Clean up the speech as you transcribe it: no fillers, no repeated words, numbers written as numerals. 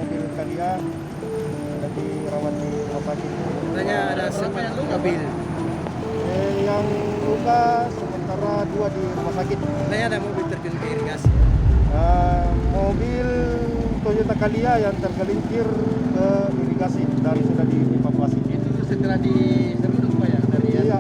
mobil Kalia ada dirawat di rumah sakit. Katanya ada sempat mobil. Yang luka sementara 2 di rumah sakit. Katanya ada mobil terjun ke irigasi. Mobil Toyota Kalia yang tergelincir ke irigasi dan sudah dievakuasi. Itu setelah diseruduk Pak ya dari Iya,